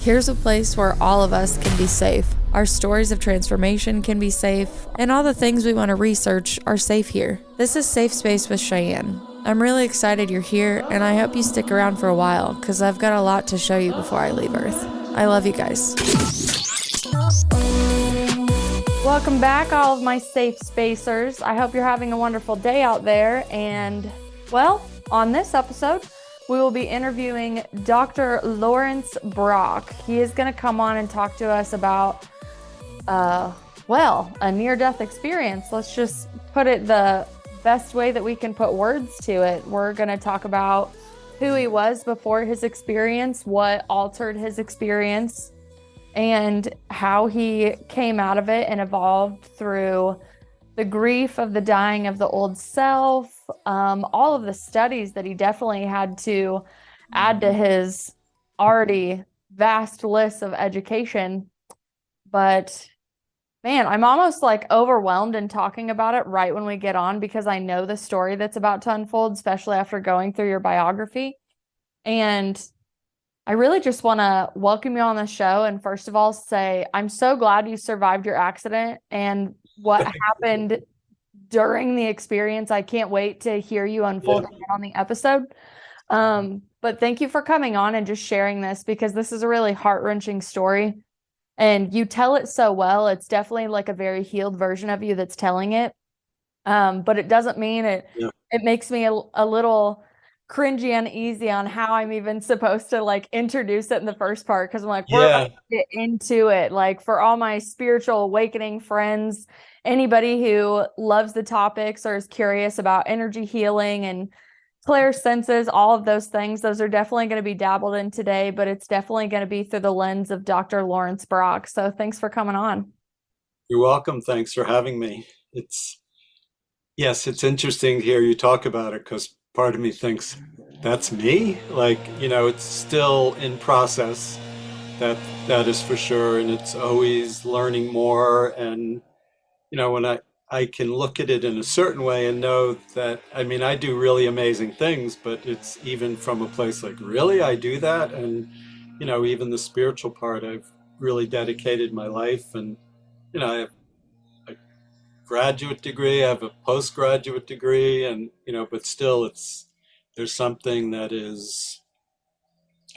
Here's a place where all of us can be safe. Our stories of transformation can be safe, and all the things we want to research are safe here. This is Safe Space with Cheyenne. I'm really excited you're here, and I hope you stick around for a while, because I've got a lot to show you before I leave Earth. I love you guys. Welcome back, all of my safe spacers. I hope you're having a wonderful day out there, and, well, on this episode, we will be interviewing Dr. Laurence Brock. He is going to come on and talk to us about, a near-death experience. Let's just put it the best way that we can put words to it. We're going to talk about who he was before his experience, what altered his experience, and how he came out of it and evolved through the grief of the dying of the old self, all of the studies that he definitely had to add to his already vast list of education. But man, I'm almost like overwhelmed in talking about it right when we get on, because I know the story that's about to unfold, especially after going through your biography. And I really just want to welcome you on the show. And first of all, say, I'm so glad you survived your accident and what happened during the experience. I can't wait to hear you unfold it on the episode. But thank you for coming on and just sharing this, because this is a really heart-wrenching story. And you tell it so well. It's definitely like a very healed version of you that's telling it. But it doesn't mean it. Yeah. It makes me a little cringy, uneasy on how I'm even supposed to like introduce it in the first part, because I'm like, we're about to get into it. Like, for all my spiritual awakening friends, anybody who loves the topics or is curious about energy healing and clairsenses, all of those things, those are definitely going to be dabbled in today, but it's definitely going to be through the lens of Dr. Laurence Brock. So thanks for coming on. You're welcome. Thanks for having me. It's interesting to hear you talk about it, because part of me thinks that's me. Like, it's still in process. That is for sure. And it's always learning more. And, when I can look at it in a certain way and know that, I do really amazing things, but it's even from a place like, really, I do that? And, even the spiritual part, I've really dedicated my life. And, I have a graduate degree, I have a postgraduate degree, and, but still there's something that is,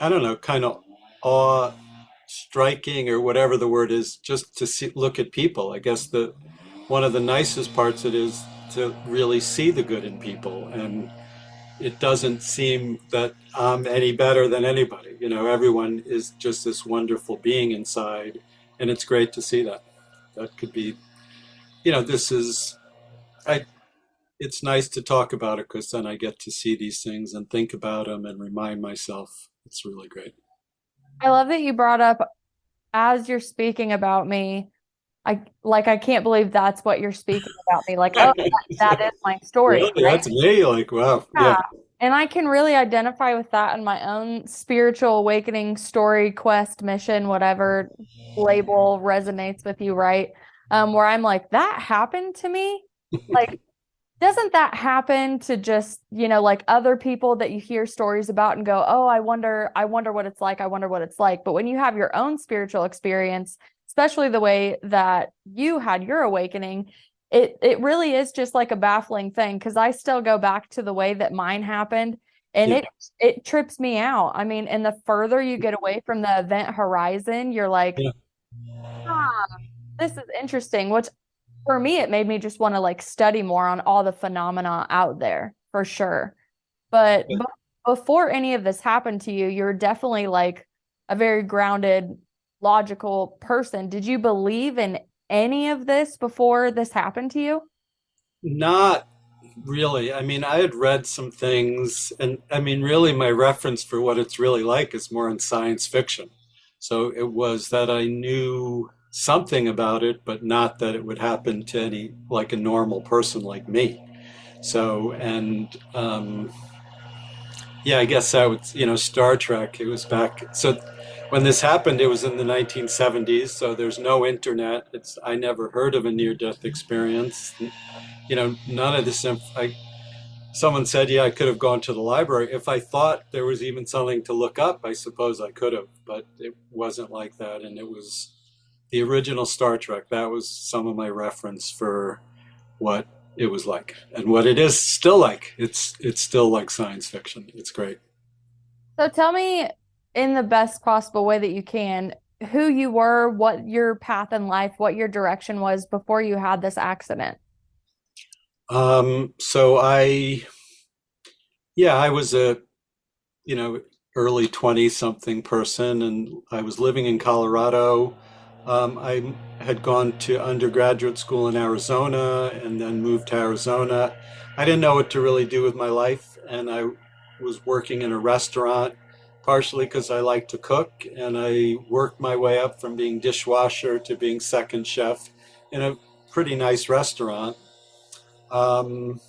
I don't know, kind of awe striking, or whatever the word is, just to look at people. I guess one of the nicest parts it is to really see the good in people, and it doesn't seem that I'm any better than anybody. Everyone is just this wonderful being inside, and it's great to see that. That could be, it's nice to talk about it, because then I get to see these things and think about them and remind myself. It's really great. I love that you brought up, as you're speaking about me, I can't believe that's what you're speaking about me. Like, oh, that is my story. Really? Right? That's me? Like, wow. Yeah. And I can really identify with that in my own spiritual awakening story, quest, mission, whatever label resonates with you, right? Where I'm like, that happened to me. Like, doesn't that happen to just, like other people that you hear stories about and go, oh, I wonder what it's like. I wonder what it's like. But when you have your own spiritual experience, especially the way that you had your awakening, it really is just like a baffling thing, because I still go back to the way that mine happened, and it trips me out. And the further you get away from the event horizon, you're like, this is interesting, which for me, it made me just want to like study more on all the phenomena out there, for sure. But before any of this happened to you, you're definitely like a very grounded, logical person. Did you believe in any of this before this happened to you? Not really. I had read some things, and really my reference for what it's really like is more in science fiction. So it was that I knew something about it, but not that it would happen to like a normal person like me. So, and I guess that was, Star Trek, it was back. So when this happened, it was in the 1970s. So there's no internet. I never heard of a near-death experience. None of this. someone said, yeah, I could have gone to the library. If I thought there was even something to look up, I suppose I could have, but it wasn't like that. And it was the original Star Trek. That was some of my reference for what it was like and what it is still like. It's still like science fiction. It's great. So tell me in the best possible way that you can who you were, what your path in life, what your direction was before you had this accident. So yeah, I was a, you know, early 20 something person, and I was living in Colorado. I had gone to undergraduate school in Arizona and then moved to Arizona. I didn't know what to really do with my life, and I was working in a restaurant, partially because I like to cook, and I worked my way up from being dishwasher to being second chef in a pretty nice restaurant. Um,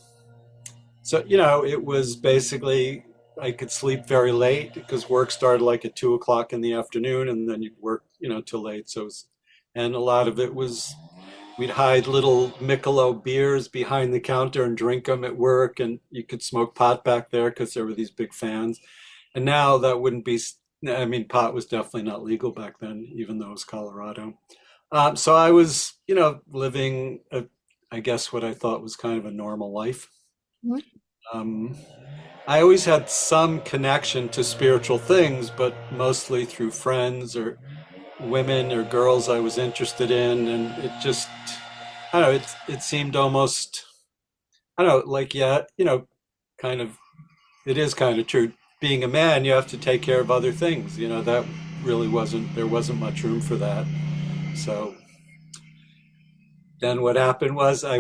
so, it was basically I could sleep very late because work started like at 2 o'clock in the afternoon, and then you'd work, till late. And a lot of it was we'd hide little Michelob beers behind the counter and drink them at work, and you could smoke pot back there because there were these big fans. And now that wouldn't be, I mean, pot was definitely not legal back then, even though it was Colorado. So I was, living, I guess, what I thought was kind of a normal life. Mhm. Um, I always had some connection to spiritual things, but mostly through friends or women or girls I was interested in, and it just, I don't know, it seemed almost, I don't know, like, yeah, kind of, it is kind of true. Being a man, you have to take care of other things. That really there wasn't much room for that. So then what happened was I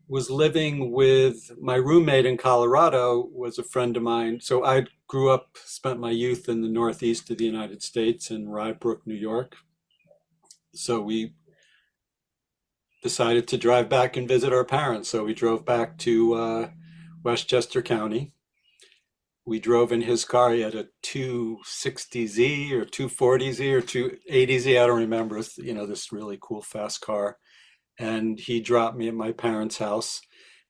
was living with my roommate in Colorado, was a friend of mine. So I grew up, spent my youth in the Northeast of the United States in Rye Brook, New York. So we decided to drive back and visit our parents. So we drove back to Westchester County. We drove in his car. He had a 260Z or 240Z or 280Z. I don't remember. This really cool fast car. And he dropped me at my parents' house.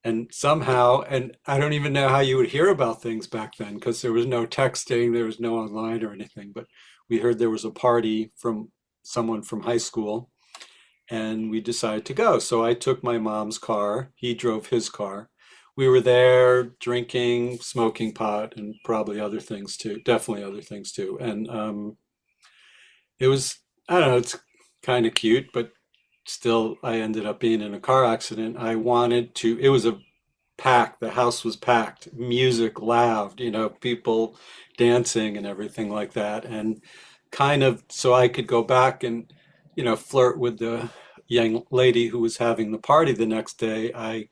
And somehow, and I don't even know how you would hear about things back then because there was no texting, there was no online or anything. But we heard there was a party from someone from high school, and we decided to go. So I took my mom's car, he drove his car. We were there drinking, smoking pot, and probably other things too, definitely other things too. And it was, I don't know, it's kind of cute, but still, I ended up being in a car accident. It was a packed, the house was packed, music loud, people dancing and everything like that. And kind of so I could go back and, flirt with the young lady who was having the party the next day. I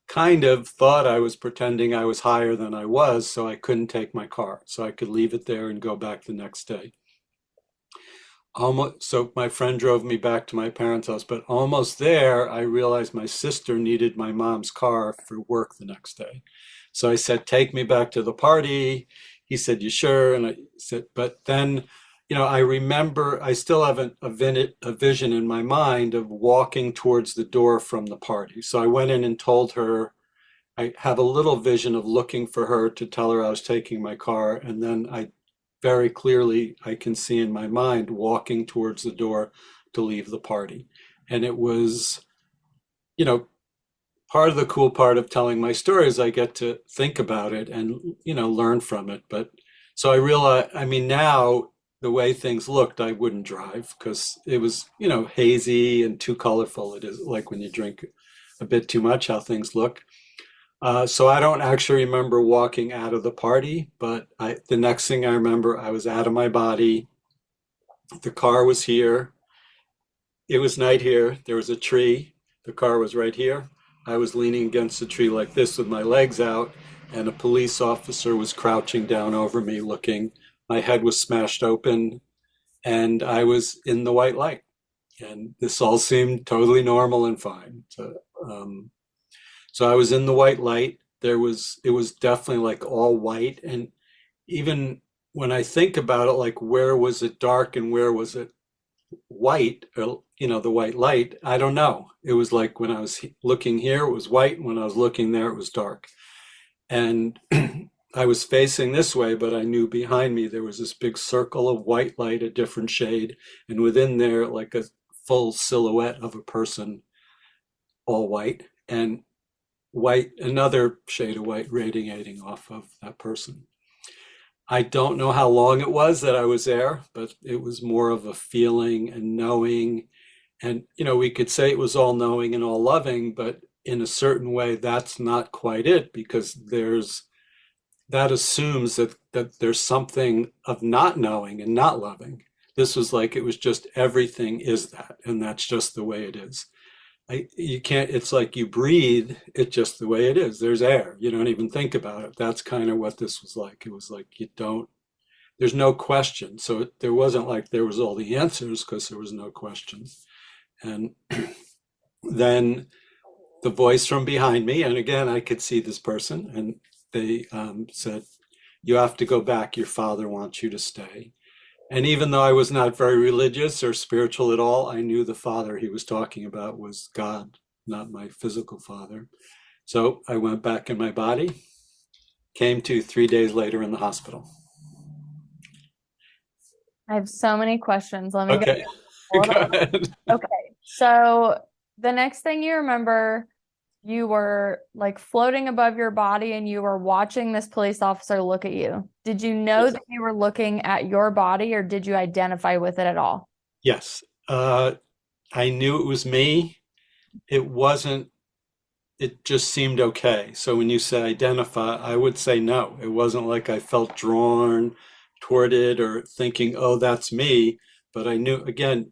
kind of thought I was pretending I was higher than I was, so I couldn't take my car. So I could leave it there and go back the next day. Almost, so my friend drove me back to my parents' house, but almost there, I realized my sister needed my mom's car for work the next day. So I said, "Take me back to the party." He said, "You sure?" And I said, but then, I remember I still have a vision in my mind of walking towards the door from the party. So I went in and told her, I have a little vision of looking for her to tell her I was taking my car. And then very clearly, I can see in my mind walking towards the door to leave the party. And it was, you know, part of the cool part of telling my story is I get to think about it and, learn from it. But so I realize, I mean, now the way things looked, I wouldn't drive because it was, hazy and too colorful. It is like when you drink a bit too much, how things look. So I don't actually remember walking out of the party, but the next thing I remember, I was out of my body. The car was here. It was night here. There was a tree. The car was right here. I was leaning against the tree like this with my legs out, and a police officer was crouching down over me looking. My head was smashed open, and I was in the white light. And this all seemed totally normal and fine. So I was in the white light. It was definitely like all white. And even when I think about it, like where was it dark and where was it white, or, the white light, I don't know. It was like when I was looking here, it was white. When I was looking there, it was dark. And I was facing this way, but I knew behind me there was this big circle of white light, a different shade, and within there, like a full silhouette of a person, all white, and white, another shade of white radiating off of that person. I don't know how long it was that I was there, but it was more of a feeling and knowing. And, we could say it was all knowing and all loving, but in a certain way, that's not quite it because that assumes that there's something of not knowing and not loving. This was like it was just everything is that, and that's just the way it is. You can't, it's like you breathe, it's just the way it is. There's air. You don't even think about it. That's kind of what this was like. It was like there's no question. So there wasn't like there was all the answers because there was no question. And then the voice from behind me, and again, I could see this person, and they said, "You have to go back. Your father wants you to stay." And even though I was not very religious or spiritual at all, I knew the father he was talking about was God, not my physical father. So I went back in my body, came to 3 days later in the hospital. I have so many questions. Let me Okay, go. go ahead. Okay. So the next thing you remember, you were like floating above your body and you were watching this police officer look at you. Did you know that you were looking at your body or did you identify with it at all? Yes, I knew it was me. It wasn't, it just seemed okay. So when you say identify, I would say no. It wasn't like I felt drawn toward it or thinking, oh, that's me. But I knew, again,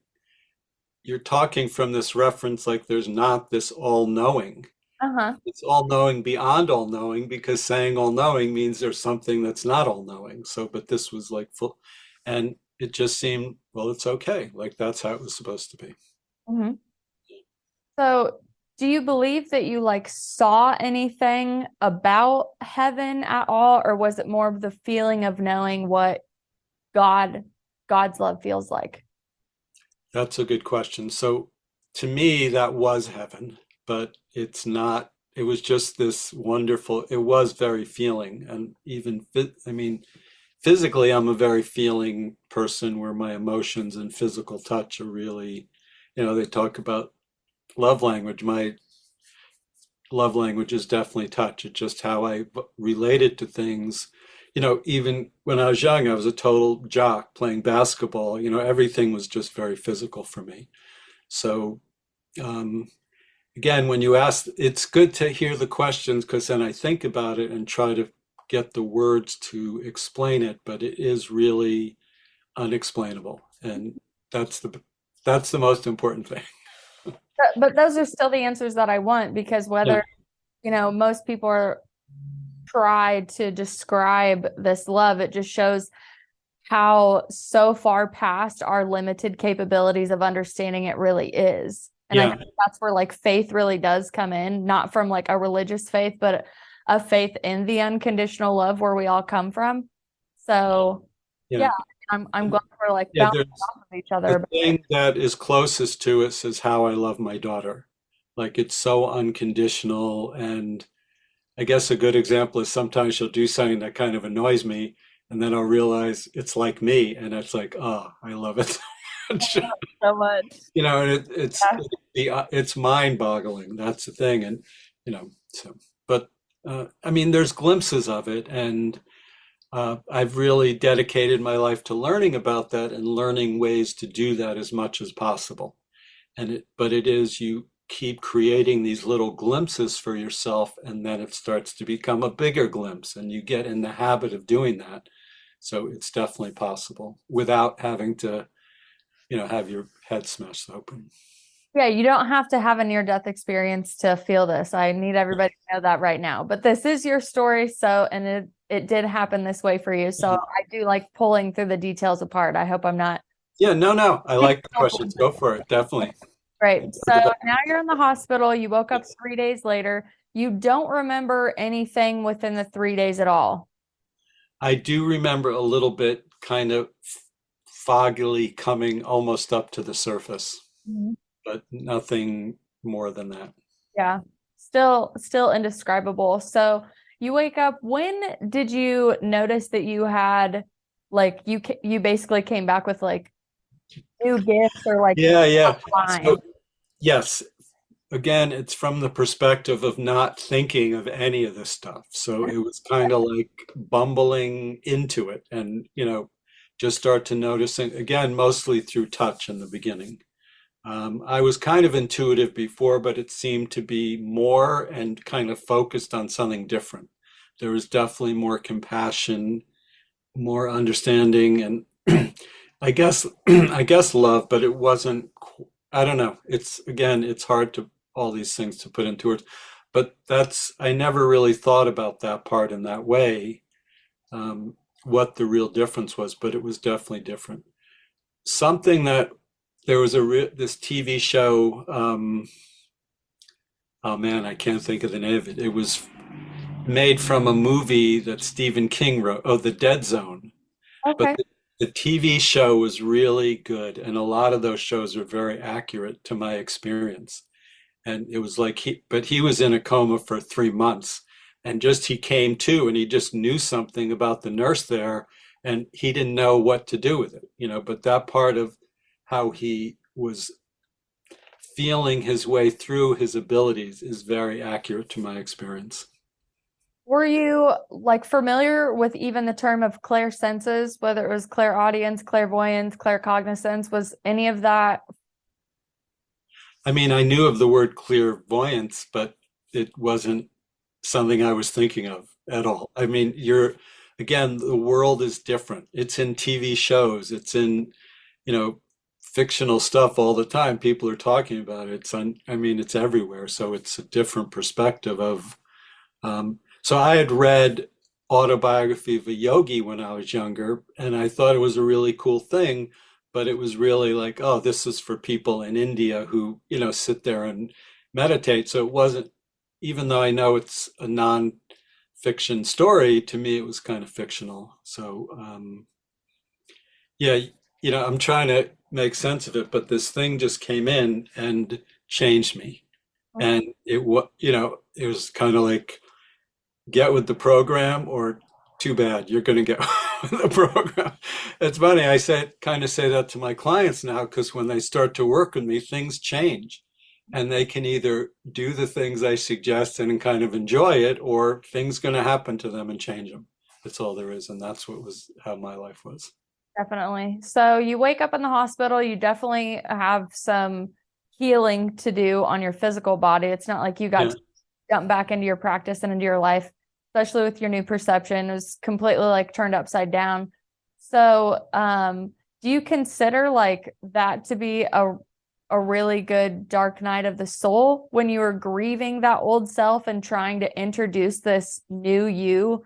you're talking from this reference like there's not this all knowing. Uh-huh. It's all knowing beyond all knowing because saying all knowing means there's something that's not all knowing. So, but this was like full, and it just seemed, well, it's okay. Like that's how it was supposed to be. Mhm. So, do you believe that you like saw anything about heaven at all, or was it more of the feeling of knowing what God, God's love feels like? That's a good question. So to me, that was heaven, but it's not, it was just this wonderful, it was very feeling. And even, I mean, physically, I'm a very feeling person where my emotions and physical touch are really, they talk about love language. My love language is definitely touch. It's just how I related to things. Even when I was young, I was a total jock playing basketball. Everything was just very physical for me. So, um, again, when you ask, it's good to hear the questions because then I think about it and try to get the words to explain it, but it is really unexplainable. And that's the that's the most important thing. But those are still the answers that I want because Yeah. whether, most people are try to describe this love, it just shows how so far past our limited capabilities of understanding it really is. And I Yeah. think that's where like faith really does come in, not from like a religious faith, but a faith in the unconditional love where we all come from. So yeah, Yeah. I'm glad we're like Yeah. bouncing There's off of each the other. thing that is closest to us is how I love my daughter. Like it's so unconditional. And I guess a good example is sometimes she'll do something that kind of annoys me, and then I'll realize it's like me, and it's like, oh, I love it so much. So much. And Yeah. it's mind-boggling. That's the thing, and so. But I mean, there's glimpses of it, and I've really dedicated my life to learning about that and learning ways to do that as much as possible. But it is you keep creating these little glimpses for yourself, and then it starts to become a bigger glimpse, and you get in the habit of doing that. So it's definitely possible without having to, have your head smashed open. Yeah, you don't have to have a near-death experience to feel this. I need everybody to know that right now. But this is your story, so and it did happen this way for you. So I do like pulling through the details apart. I hope I'm not. Yeah, no, no. I like the questions. Go for it. Definitely. Great. So now you're in the hospital. You woke up 3 days later. You don't remember anything within the 3 days at all. I do remember a little bit kind of foggily coming almost up to the surface, Mhm. but nothing more than that. Yeah. Still indescribable. So you wake up. When did you notice that you had like you basically came back with like new gifts or like Yeah, yeah. So, fine? yes, again, it's from the perspective of not thinking of any of this stuff. So it was kind of like bumbling into it and, just start to notice it again, mostly through touch in the beginning. I was kind of intuitive before, but it seemed to be more and kind of focused on something different. There was definitely more compassion, more understanding, and I guess love, but it wasn't. I don't know. It's again, it's hard to all these things to put into words, but I never really thought about that part in that way, um, what the real difference was, but it was definitely different. Something that there was this TV show. Oh man, I can't think of the name of it. It was made from a movie that Stephen King wrote. Oh, The Dead Zone. But Okay. the TV show was really good, and a lot of those shows are very accurate to my experience. And it was like but he was in a coma for 3 months, and just he came to, and he just knew something about the nurse there, and he didn't know what to do with it. But that part of how he was feeling his way through his abilities is very accurate to my experience. Were you like familiar with even the term of clairsenses, whether it was clairaudience, clairvoyance, claircognizance? Was any of that? I mean, I knew of the word clairvoyance, but it wasn't something I was thinking of at all. I mean, again, the world is different. It's in TV shows, it's in, you know, fictional stuff all the time. People are talking about it. I mean, it's everywhere. So it's a different perspective of, so I had read Autobiography of a Yogi when I was younger, and I thought it was a really cool thing, but it was really like, oh, this is for people in India who, sit there and meditate. So it wasn't, even though I know it's a non-fiction story, to me it was kind of fictional. So yeah, I'm trying to make sense of it, but this thing just came in and changed me. And it was kind of like, get with the program or too bad, you're going to get with the program. It's funny, kind of say that to my clients now, because when they start to work with me, things change. And they can either do the things I suggest and kind of enjoy it, or things going to happen to them and change them. That's all there is. And that's how my life was. Definitely. So you wake up in the hospital, you definitely have some healing to do on your physical body. It's not like you got Yeah. to jump back into your practice and into your life, especially with your new perception. It was completely like turned upside down. So, do you consider like that to be a really good dark night of the soul when you were grieving that old self and trying to introduce this new you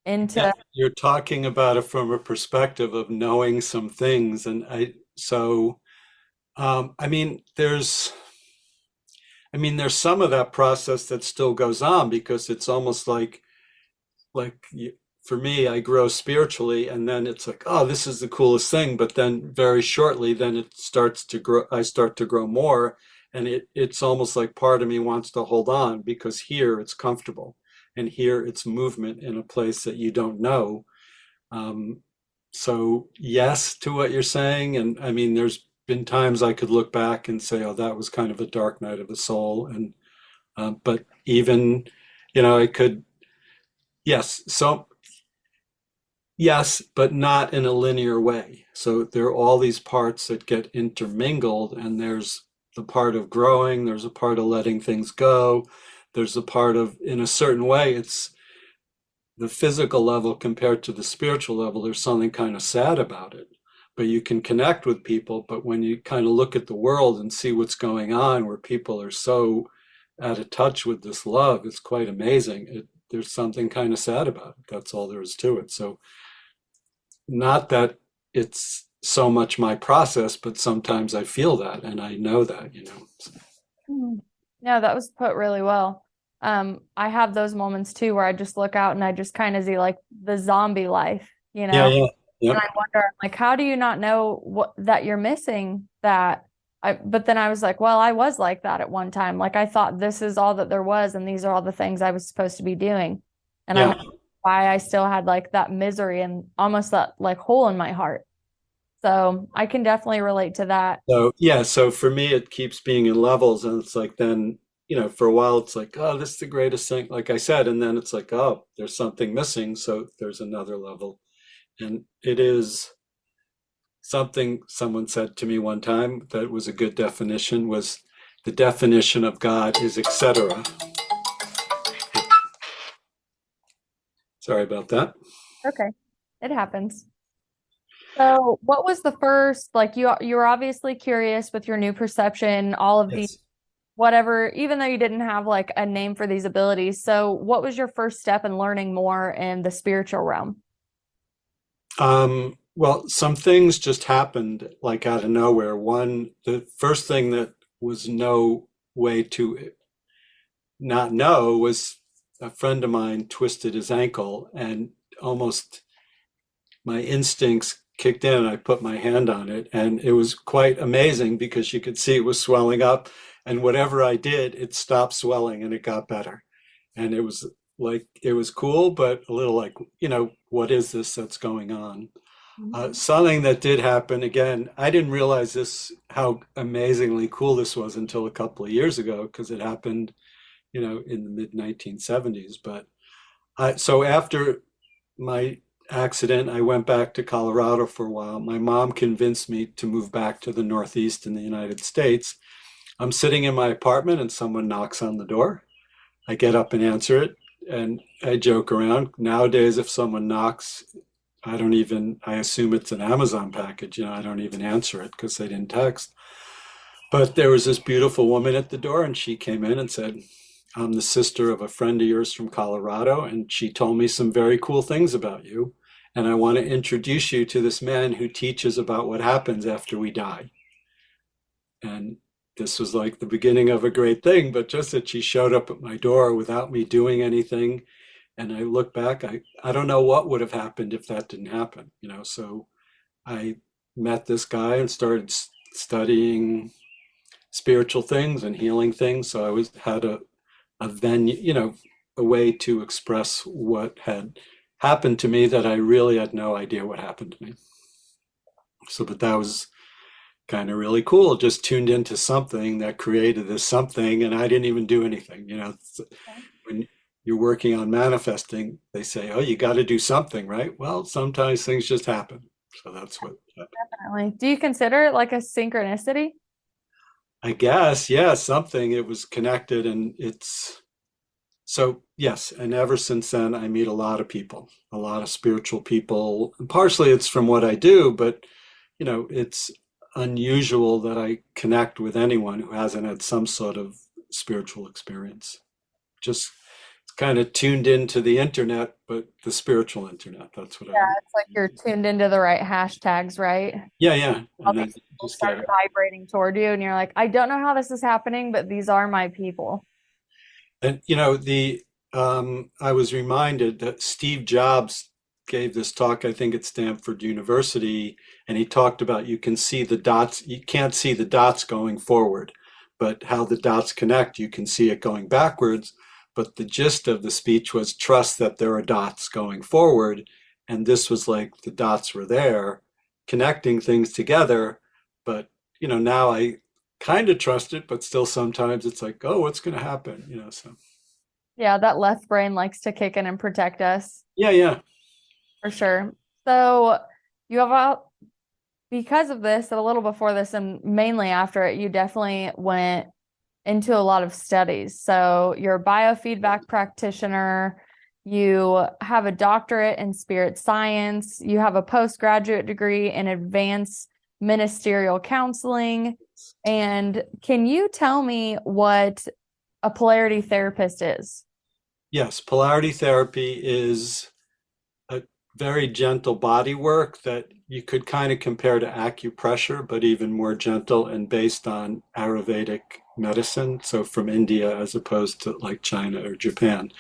Yeah, into? you're talking about it from a perspective of knowing some things. And I mean, there's some of that process that still goes on, because it's almost like for me, I grow spiritually, and then it's like, oh, this is the coolest thing. But then very shortly, then it starts to grow. I start to grow more, and it's almost like part of me wants to hold on, because here it's comfortable, and here it's movement in a place that you don't know. Um, so yes to what you're saying, and I mean, there's been times I could look back and say, oh, that was kind of a dark night of the soul, and but even, I could, yes, so yes, but not in a linear way. So there are all these parts that get intermingled, and there's the part of growing, there's a part of letting things go, there's a part of, in a certain way, it's the physical level compared to the spiritual level, there's something kind of sad about it. But you can connect with people, but when you kind of look at the world and see what's going on, where people are so out of touch with this love, it's quite amazing. There's something kind of sad about it. That's all there is to it. So not that it's so much my process, but sometimes I feel that and I know that. Mm. Yeah, that was put really well. I have those moments too where I just look out and I just kind of see like the zombie life, Yeah, yeah, and yep. I wonder, like, how do you not know what that you're missing that? But then I was like, well, I was like that at one time. Like I thought this is all that there was, and these are all the things I was supposed to be doing. And I Yeah. wonder why I still had like that misery and almost that like hole in my heart. So I can definitely relate to that. So yeah, so for me it keeps being in levels, and it's like then, for a while it's like, oh, this is the greatest thing, like I said, and then it's like, oh, there's something missing, so there's another level. And it is something someone said to me one time that was a good definition was the definition of God is etc. Sorry about that. Okay. It happens. So, what was the first like you were obviously curious with your new perception, all of the Yes. whatever, even though you didn't have like a name for these abilities. So, what was your first step in learning more in the spiritual realm? Well, some things just happened like out of nowhere. One, the first thing that was no way to not know was a friend of mine twisted his ankle, and almost my instincts kicked in. I put my hand on it, and it was quite amazing because you could see it was swelling up, and whatever I did, it stopped swelling and it got better. And it was like, it was cool, but a little like, what is this that's going on? Mhm. Something that did happen again, I didn't realize this, how amazingly cool this was until a couple of years ago, because it happened, in the mid 1970s. But so after my accident, I went back to Colorado for a while. My mom convinced me to move back to the Northeast in the United States. I'm sitting in my apartment and someone knocks on the door. I get up and answer it, and I joke around. Nowadays, if someone knocks, I assume it's an Amazon package. I don't even answer it because they didn't text. But there was this beautiful woman at the door, and she came in and said, I'm the sister of a friend of yours from Colorado, and she told me some very cool things about you. And I want to introduce you to this man who teaches about what happens after we die. And this was like the beginning of a great thing, but just that she showed up at my door without me doing anything. And I look back, I don't know what would have happened if that didn't happen, So I met this guy and started studying spiritual things and healing things. So I was had a venue, a way to express what had happened to me that I really had no idea what happened to me. So, but that was kind of really cool. Just tuned into something that created this something, and I didn't even do anything. When you're working on manifesting, they say, "Oh, you got to do something, right?" Well, sometimes things just happen. So that's what happened. Definitely. Do you consider it like a synchronicity? I guess, yeah, something. It was connected, and it's so yes. And ever since then, I meet a lot of people, a lot of spiritual people. And partially, it's from what I do, but it's unusual that I connect with anyone who hasn't had some sort of spiritual experience. Just kind of tuned into the internet, but the spiritual internet. That's what I Yeah, would. it's like you're tuned into the right hashtags, right? Yeah, yeah. All And then these people just get start it. vibrating toward you, and you're like, I don't know how this is happening, but these are my people. And the I was reminded that Steve Jobs gave this talk, I think at Stanford University, and he talked about you can see the dots, you can't see the dots going forward, but how the dots connect, you can see it going backwards. But the gist of the speech was trust that there are dots going forward. And this was like the dots were there, connecting things together. But now I kind of trust it, but still sometimes it's like, oh, what's going to happen? So Yeah, that left brain likes to kick in and protect us yeah, yeah, for sure. So you have because of this, and a little before this, and mainly after it, you definitely went into a lot of studies. So you're a biofeedback practitioner, you have a doctorate in spirit science, you have a postgraduate degree in advanced ministerial counseling. And can you tell me what a polarity therapist is? yes. Polarity therapy is a very gentle body work that you could kind of compare to acupressure, but even more gentle and based on Ayurvedic medicine. So from India as opposed to like China or Japan.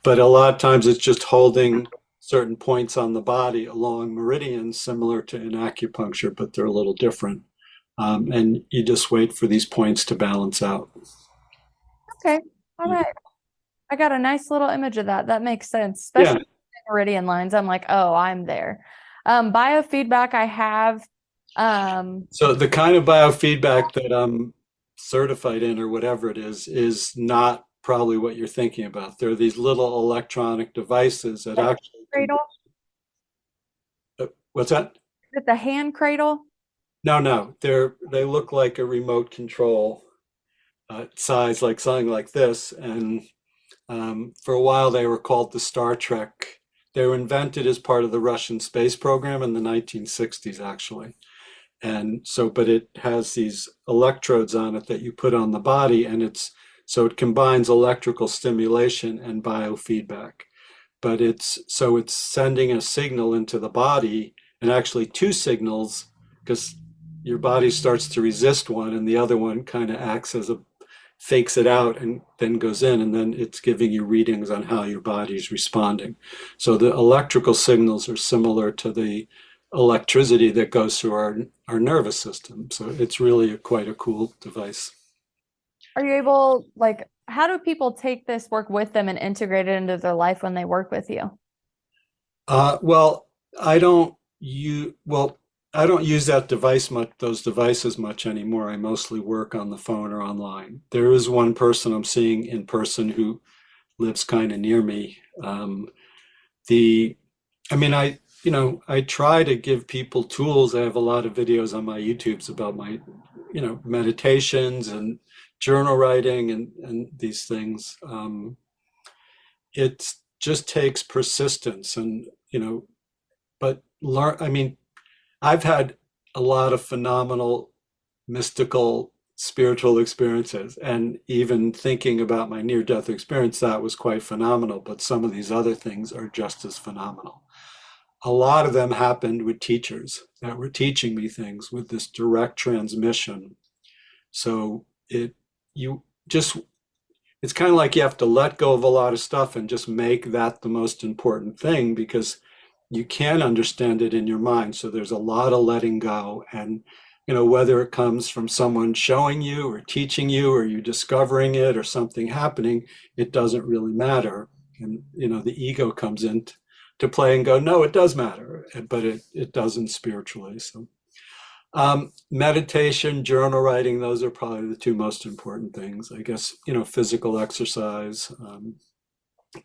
But a lot of times it's just holding certain points on the body along meridians, similar to in acupuncture, but they're a little different. And you just wait for these points to balance out. Okay. All right. I got a nice little image of that. That makes sense, Yeah. especially meridian lines. I'm like, oh, I'm there. Biofeedback, I have. Um, So the kind of biofeedback that I'm certified in or whatever it is not probably what you're thinking about. There are these little electronic devices that like actually can, cradle. what's that? Is it the hand cradle? No, no, they look like a remote control size, like something like this. And for a while, they were called the Star Trek. They were invented as part of the Russian space program in the 1960s, actually. And so, but it has these electrodes on it that you put on the body, and so it combines electrical stimulation and biofeedback. But it's sending a signal into the body, and actually two signals, because your body starts to resist one, and the other one kind of acts as a fakes it out and then goes in, and then it's giving you readings on how your body's responding. So the electrical signals are similar to the electricity that goes through our nervous system. So it's really quite a cool device. Are you able, like, how do people take this work with them and integrate it into their life when they work with you? Well, well, I don't use that device much, those devices much anymore. I mostly work on the phone or online. There is one person I'm seeing in person who lives kind of near me. The, I mean, I try to give people tools. I have a lot of videos on my YouTubes about my, meditations and journal writing and these things. It just takes persistence and, but learn, I mean, I've had a lot of phenomenal mystical spiritual experiences, and even thinking about my near-death experience, that was quite phenomenal, but some of these other things are just as phenomenal. A lot of them happened with teachers that were teaching me things with this direct transmission. So you just it's kind of like you have to let go of a lot of stuff and just make that the most important thing, because you can understand it in your mind. So there's a lot of letting go. And, whether it comes from someone showing you or teaching you or you discovering it or something happening, it doesn't really matter. And, the ego comes in to play and go, no, it does matter, but it doesn't spiritually. So meditation, journal writing, those are probably the two most important things. I guess, physical exercise,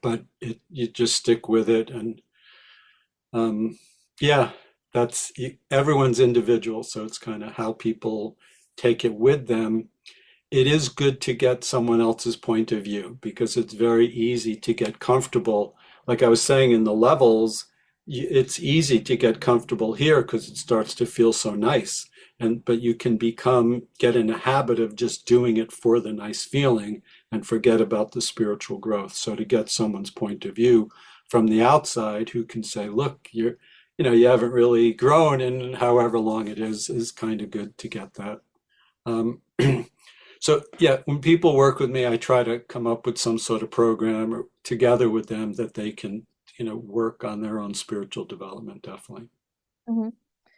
but you just stick with it. And yeah, that's everyone's individual. So it's kind of how people take it with them. It is good to get someone else's point of view because it's very easy to get comfortable. Like I was saying in the levels, it's easy to get comfortable here because it starts to feel so nice. But you can get in a habit of just doing it for the nice feeling and forget about the spiritual growth. So to get someone's point of view from the outside who can say, look, you haven't really grown in however long it is kind of good to get that. Um, So yeah, when people work with me, I try to come up with some sort of program or together with them that they can, work on their own spiritual development, definitely. Mhm.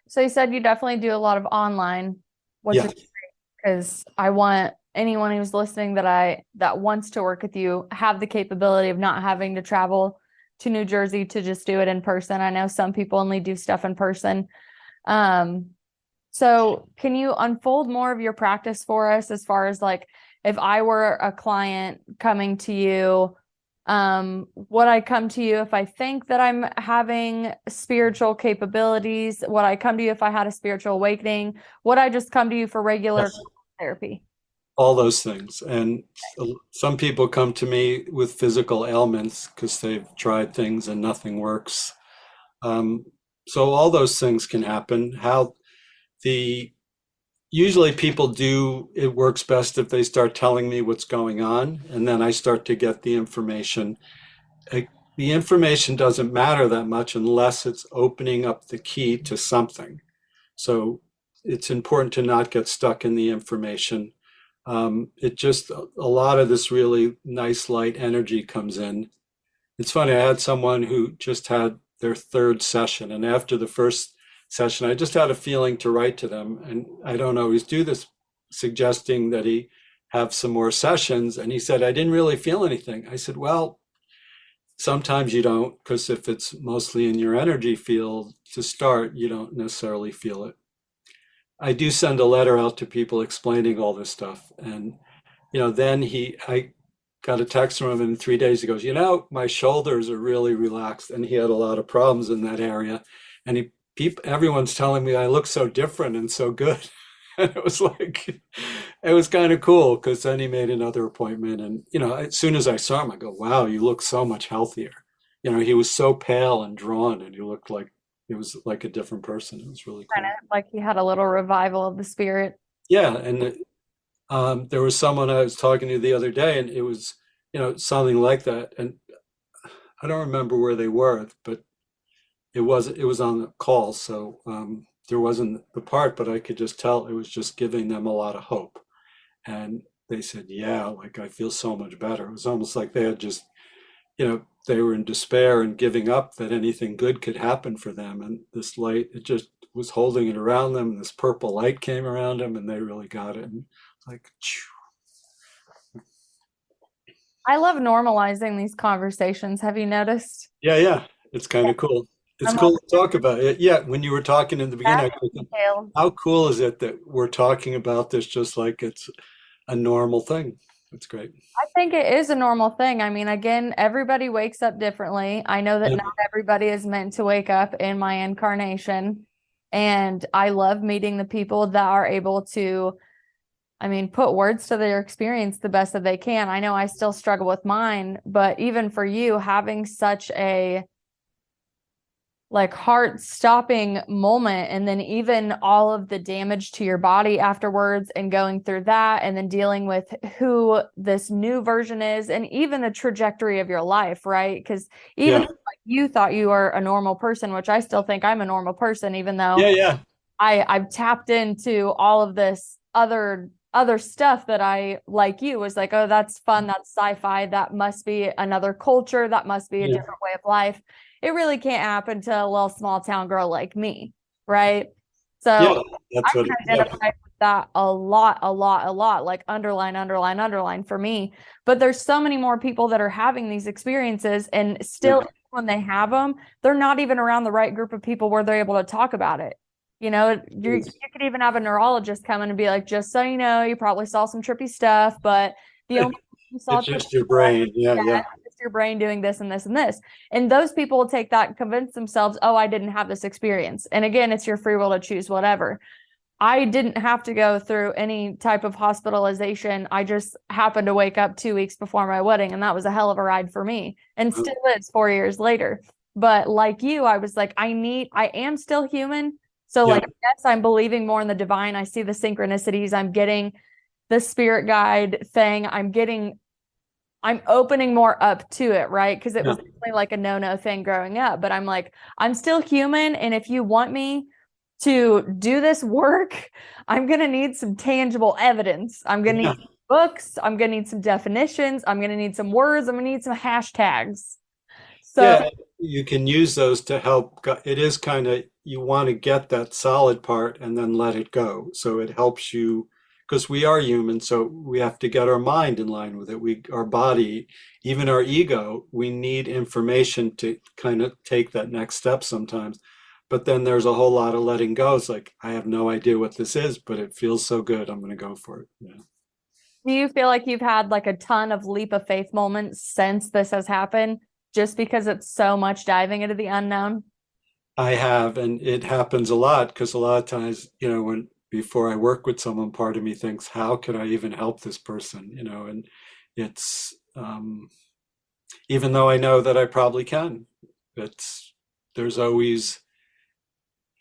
So you said you definitely do a lot of online, which Yeah. is because I want anyone who's listening that wants to work with you have the capability of not having to travel to New Jersey to just do it in person. I know some people only do stuff in person. Um, so can you unfold more of your practice for us as far as like if I were a client coming to you, would I come to you if I think that I'm having spiritual capabilities? Would I come to you if I had a spiritual awakening? Would I just come to you for regular Yes. therapy? All those things. And some people come to me with physical ailments because they've tried things and nothing works. Um, so all those things can happen. The Usually people do, it works best if they start telling me what's going on, and then I start to get the information. The information doesn't matter that much unless it's opening up the key to something. So it's important to not get stuck in the information. A lot of this really nice light energy comes in. It's funny, I had someone who just had their third session, and after the first session, I just had a feeling to write to them. And I don't always do this, suggesting that he have some more sessions. And he said, I didn't really feel anything. I said, well, sometimes you don't, because if it's mostly in your energy field to start, you don't necessarily feel it. I do send a letter out to people explaining all this stuff. And, then I got a text from him in 3 days. He goes, my shoulders are really relaxed. And he had a lot of problems in that area. And everyone's telling me I look so different and so good. And it was kind of cool because then he made another appointment. And, as soon as I saw him, I go, wow, you look so much healthier. He was so pale and drawn and he looked like it was like a different person. It was really Kind cool. of like he had a little revival of the spirit. Yeah. And there was someone I was talking to the other day and it was, something like that. And I don't remember where they were, but it was on the call. So there wasn't the part, but I could just tell it was just giving them a lot of hope. And they said, yeah, like I feel so much better. It was almost like they had just, they were in despair and giving up that anything good could happen for them. And this light, it just was holding it around them. And this purple light came around them and they really got it. And it's like, phew. I love normalizing these conversations. Have you noticed? Yeah, yeah, it's kind of cool. It's I'm cool like, to talk about it. Yeah, when you were talking in the beginning, that I was thinking, detail. how cool is it that we're talking about this just like it's a normal thing? It's great. I think it is a normal thing. I mean, again, everybody wakes up differently. I know that Yeah, not everybody is meant to wake up in my incarnation. And I love meeting the people that are able to, I mean, put words to their experience the best that they can. I know I still struggle with mine, but even for you, having such a like heart stopping moment, and then even all of the damage to your body afterwards and going through that, and then dealing with who this new version is, and even the trajectory of your life, right? Because even yeah, though, like, you thought you were a normal person, which I still think I'm a normal person, even though yeah, yeah, I've tapped into all of this other stuff that I, like you, was like, oh, that's fun, that's sci-fi, that must be another culture, that must be a yeah, different way of life. It really can't happen to a little small town girl like me, right? yeah. So I That's what. can Yeah, identify with that a lot, a lot, a lot, like underline, underline, underline for me. But there's so many more people that are having these experiences, and yeah, still, when they have them, they're not even around the right group of people where they're able to talk about it. You could even have a neurologist come in and be like, just so you know, you probably saw some trippy stuff, but the only you saw it's trippy just your stuff, brain. Yeah, yeah, yeah, it's just your brain doing this and this and this. And those people will take that and convince themselves, oh, I didn't have this experience. And again, it's your free will to choose whatever. I didn't have to go through any type of hospitalization. I just happened to wake up 2 weeks before my wedding, and that was a hell of a ride for me, and still is 4 years later. But like you, I was like, I am still human. So, yeah, like, yes, I'm believing more in the divine. I see the synchronicities. I'm getting the spirit guide thing. I'm opening more up to it, right? Because it yeah, was definitely like a no-no thing growing up. But I'm like, I'm still human. And if you want me to do this work, I'm going to need some tangible evidence. I'm going to yeah. need some books. I'm going to need some definitions. I'm going to need some words. I'm going to need some hashtags. So, Yeah, you can use those to help. It is kind of, you want to get that solid part and then let it go. So it helps you because we are human, so we have to get our mind in line with it. Our body, even our ego, we need information to kind of take that next step sometimes. But then there's a whole lot of letting go. It's like, I have no idea what this is, but it feels so good. I'm going to go for it. Yeah. do you feel like you've had like a ton of leap of faith moments since this has happened, just because it's so much diving into the unknown? I have, and it happens a lot because a lot of times, when before I work with someone, part of me thinks, how could I even help this person? And it's even though I know that I probably can, it's there's always,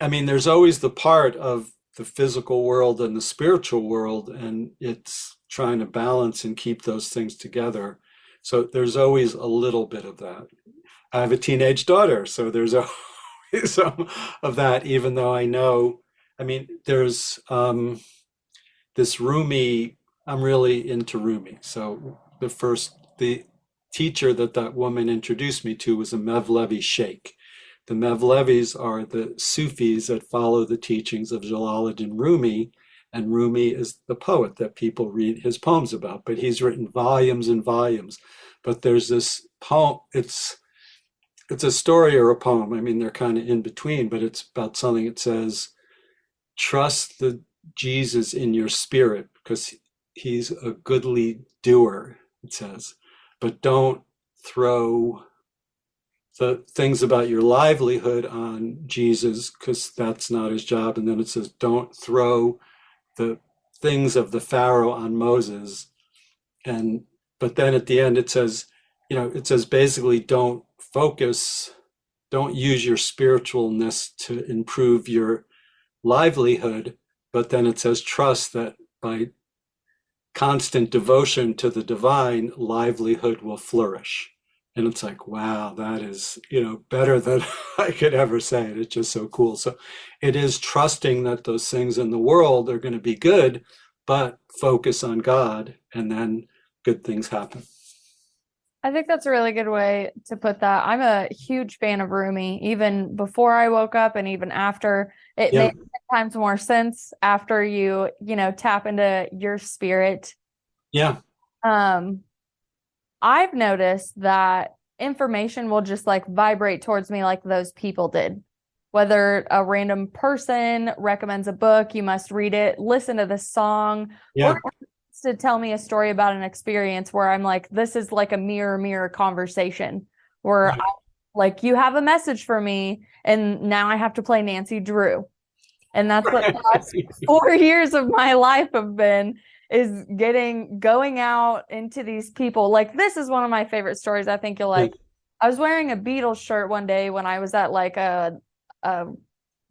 I mean, there's always the part of the physical world and the spiritual world, and it's trying to balance and keep those things together. So there's always a little bit of that. I have a teenage daughter, so there's always some of that, even though I know, I mean, there's this Rumi, I'm really into Rumi. So the teacher that woman introduced me to was a Mevlevi Sheikh. The Mevlevis are the Sufis that follow the teachings of Jalaluddin Rumi, and Rumi is the poet that people read his poems about, but he's written volumes and volumes. But there's this poem, it's a story or a poem. I mean, they're kind of in between, but it's about something. It says, trust the Jesus in your spirit because he's a goodly doer, it says, but don't throw the things about your livelihood on Jesus because that's not his job. And then it says, don't throw the things of the Pharaoh on Moses. And but then at the end it says, it says basically don't use your spiritualness to improve your livelihood, but then it says trust that by constant devotion to the divine, livelihood will flourish. And it's like, wow, that is, better than I could ever say it. It's just so cool. So it is trusting that those things in the world are going to be good, but focus on God and then good things happen. I think that's a really good way to put that. I'm a huge fan of Rumi, even before I woke up and even after. It Yeah, makes 10 times more sense after you tap into your spirit. yeah, Um, I've noticed that information will just like vibrate towards me like those people did. Whether a random person recommends a book, you must read it, listen to this song, or yeah, to tell me a story about an experience where I'm like, this is like a mirror conversation where right. like you have a message for me and now I have to play Nancy Drew. And that's what the last 4 years of my life have been is going out into these people. Like this is one of my favorite stories I think you'll Yeah, like. I was wearing a Beatles shirt one day when I was at like a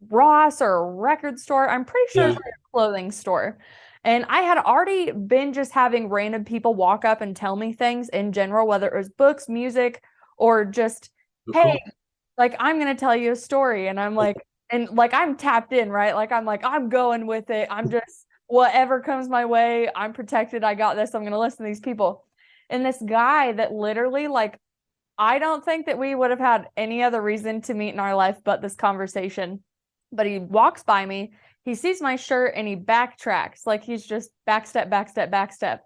Ross or a record store. I'm pretty sure it's yeah. like a clothing store. And I had already been just having random people walk up and tell me things in general, whether it was books, music, or just, So hey, cool. like I'm gonna tell you a story. And I'm like, and like I'm tapped in, right? Like I'm like, I'm going with it. I'm just whatever comes my way, I'm protected. I got this. I'm gonna listen to these people. And this guy that literally like I don't think that we would have had any other reason to meet in our life but this conversation. But he walks by me, he sees my shirt and he backtracks. Like he's just backstep, backstep, backstep.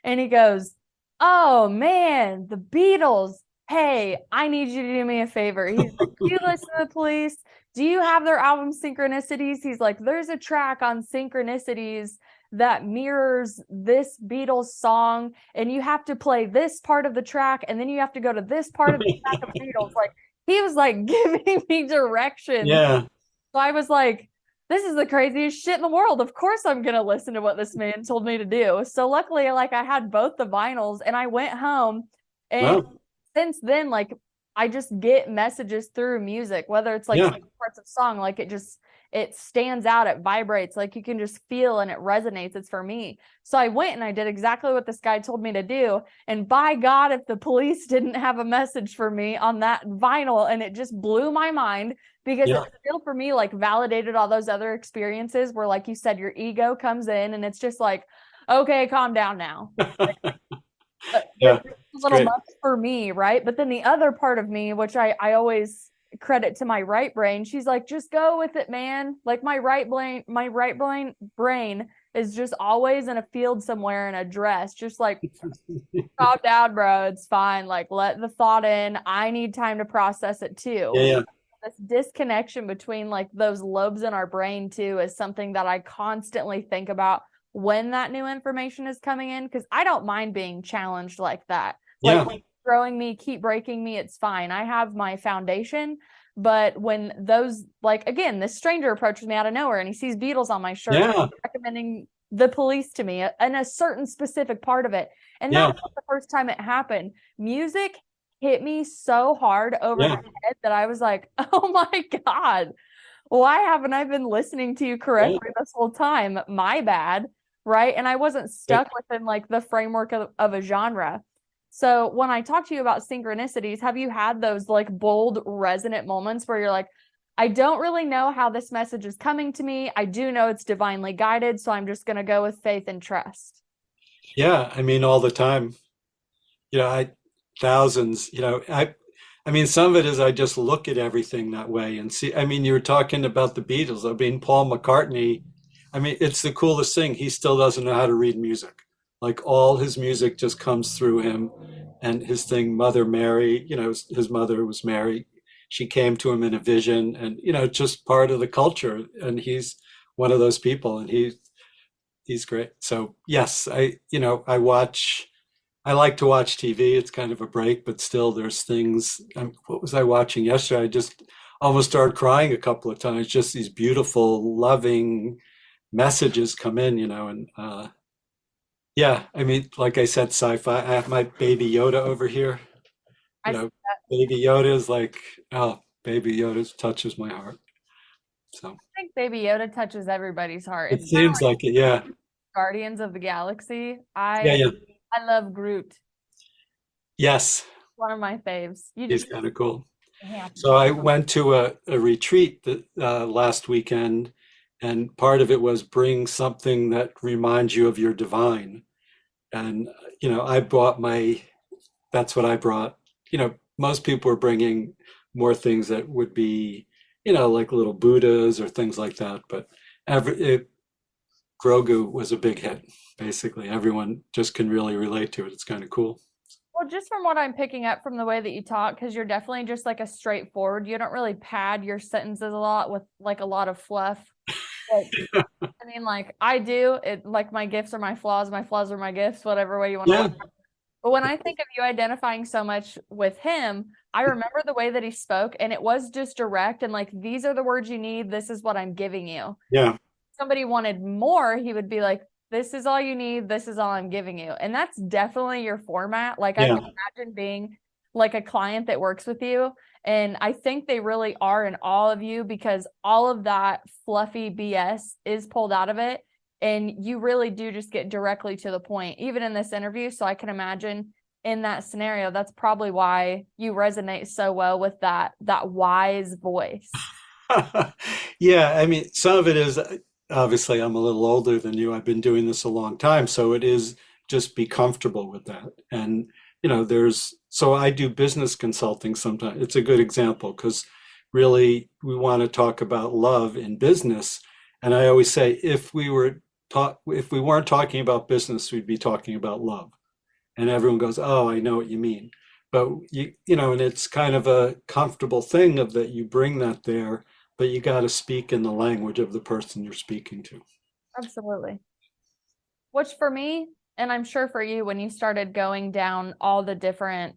And he goes, oh man, the Beatles. Hey, I need you to do me a favor. He's like, do you listen to the Police? Do you have their album Synchronicities? He's like, there's a track on Synchronicities that mirrors this Beatles song, and you have to play this part of the track, and then you have to go to this part of the track of Beatles. Like he was like giving me directions. Yeah, So I was like, this is the craziest shit in the world. Of course I'm gonna listen to what this man told me to do. So luckily, like I had both the vinyls and I went home and well, since then, like I just get messages through music, whether it's like yeah, parts of song, like it stands out, it vibrates, like you can just feel and it resonates. It's for me. So I went and I did exactly what this guy told me to do. And by God, if the Police didn't have a message for me on that vinyl, and it just blew my mind because it yeah, still for me like validated all those other experiences where, like you said, your ego comes in and it's just like, okay, calm down now. This yeah. is a It's little great. much for me, right? But then the other part of me, which I always credit to my right brain, she's like, just go with it, man. Like my right brain is just always in a field somewhere in a dress, just like calm down, bro. It's fine. Like let the thought in. I need time to process it Yeah, too. yeah, This disconnection between like those lobes in our brain too is something that I constantly think about when that new information is coming in because I don't mind being challenged like that. Like yeah, growing me, keep breaking me, it's fine. I have my foundation. But when those, like, again, this stranger approaches me out of nowhere and he sees Beatles on my shirt and yeah, recommending the Police to me and a certain specific part of it. And that yeah, was the first time it happened. Music hit me so hard over the yeah, head that I was like, oh my God, why haven't I been listening to you yeah. correctly this whole time? My bad. Right. And I wasn't Great. stuck within like the framework of a genre. So when I talk to you about synchronicities, have you had those like bold, resonant moments where you're like, I don't really know how this message is coming to me. I do know it's divinely guided. So I'm just going to go with faith and trust. Yeah, I mean, all the time. I thousands. I mean, some of it is I just look at everything that way and see. I mean, you were talking about the Beatles. I mean, Paul McCartney. I mean, it's the coolest thing. He still doesn't know how to read music. Like all his music just comes through him. And his thing, Mother Mary, his mother was Mary. She came to him in a vision, and just part of the culture. And he's one of those people, and he's great. So yes, I like to watch TV. It's kind of a break, but still there's things. What was I watching yesterday? I just almost started crying a couple of times. Just these beautiful, loving messages come in, and yeah, I mean, like I said, sci-fi. I have my Baby Yoda over here. I You see know, that. Baby Yoda is like, oh, Baby Yoda touches my heart. So I think Baby Yoda touches everybody's heart. it It's kind of seems like it. Yeah, like Guardians of the Galaxy. yeah, I yeah. I love Groot. Yes, One of my faves. You he's just kind of cool. have to So be. I went to a retreat last weekend, and part of it was bring something that reminds you of your divine. And, I brought that's what I brought. Most people were bringing more things that would be, like little Buddhas or things like that. But Grogu was a big hit. Basically, everyone just can really relate to it. It's kind of cool. Well, just from what I'm picking up from the way that you talk, because you're definitely just like a straightforward. You don't really pad your sentences a lot with like a lot of fluff. Like, I mean, like I do it. Like my flaws are my gifts. Whatever way you want to look. Yeah, But when I think of you identifying so much with him, I remember the way that he spoke, and it was just direct and like, these are the words you need. This is what I'm giving you. yeah, Somebody wanted more, he would be like, this is all you need. This is all I'm giving you. And that's definitely your format. Like, I yeah. can imagine being like a client that works with you. And I think they really are in awe of you because all of that fluffy BS is pulled out of it. And you really do just get directly to the point, even in this interview. So I can imagine in that scenario, that's probably why you resonate so well with that wise voice. Yeah, I mean, some of it is obviously I'm a little older than you. I've been doing this a long time, so it is just be comfortable with that. And so I do business consulting sometimes. It's a good example because really we want to talk about love in business. And I always say if we weren't talking about business, we'd be talking about love. And everyone goes, "Oh, I know what you mean." But and it's kind of a comfortable thing of that you bring that there, but you got to speak in the language of the person you're speaking to. Absolutely. Which for me, and I'm sure for you, when you started going down all the different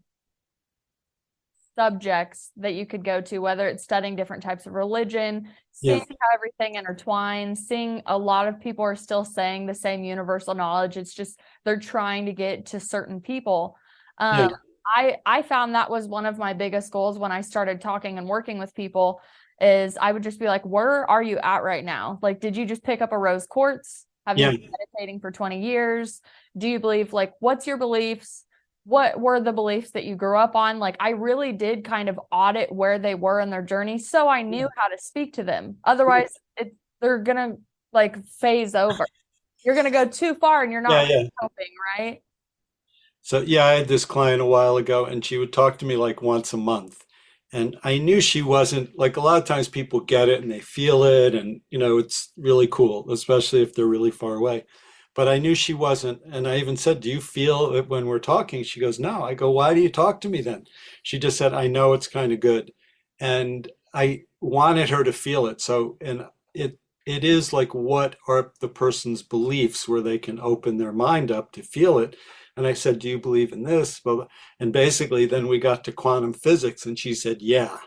subjects that you could go to, whether it's studying different types of religion, Yeah, seeing how everything intertwines, seeing a lot of people are still saying the same universal knowledge. It's just they're trying to get to certain people. yeah, Um, I found that was one of my biggest goals when I started talking and working with people is I would just be like, where are you at right now? Like, did you just pick up a rose quartz? Have you yeah, been meditating for 20 years? Do you believe like what's your beliefs? What were the beliefs that you grew up on? Like, I really did kind of audit where they were in their journey so I knew how to speak to them. Otherwise, they're gonna like phase over. You're gonna go too far and you're yeah, not really yeah. helping, right? So yeah, I had this client a while ago, and she would talk to me like once a month. And I knew she wasn't like a lot of times people get it and they feel it, and it's really cool, especially if they're really far away. But I knew she wasn't, and I even said, "Do you feel it when we're talking?" She goes, "No." I go, "Why do you talk to me then?" She just said, "I know it's kind of good." And I wanted her to feel it. So, and it is like what are the person's beliefs where they can open their mind up to feel it. And I said, "Do you believe in this?" And basically, then we got to quantum physics, and she said, "Yeah."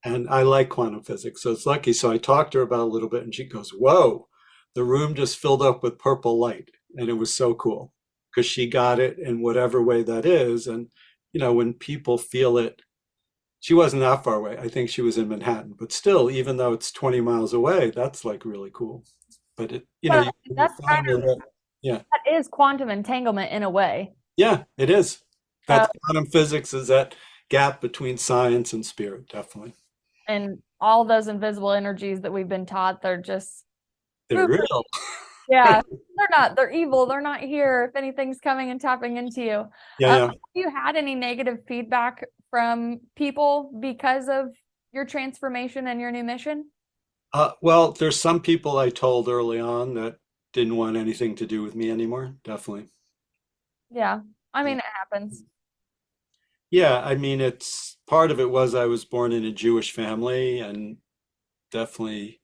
And I like quantum physics, so it's lucky. So I talked to her about it a little bit, and she goes, "Whoa, the room just filled up with purple light." And it was so cool because she got it in whatever way that is. And, when people feel it, she wasn't that far away. I think she was in Manhattan, but still, even though it's 20 miles away, that's like really cool. But Well, you that's kind find your way. Yeah. that is quantum entanglement in a way. Yeah, it is. Uh, That's quantum physics is that gap between science and spirit, definitely. and all those invisible energies that we've been taught, they're just They're real. yeah, they're not, they're evil. They're not here if anything's coming and tapping into you. Yeah, yeah. Have you had any negative feedback from people because of your transformation and your new mission? Well, there's some people I told early on that didn't want anything to do with me anymore. Definitely. Yeah. I Yeah. mean, it happens. Yeah, I mean, it's part of it was I was born in a Jewish family, and definitely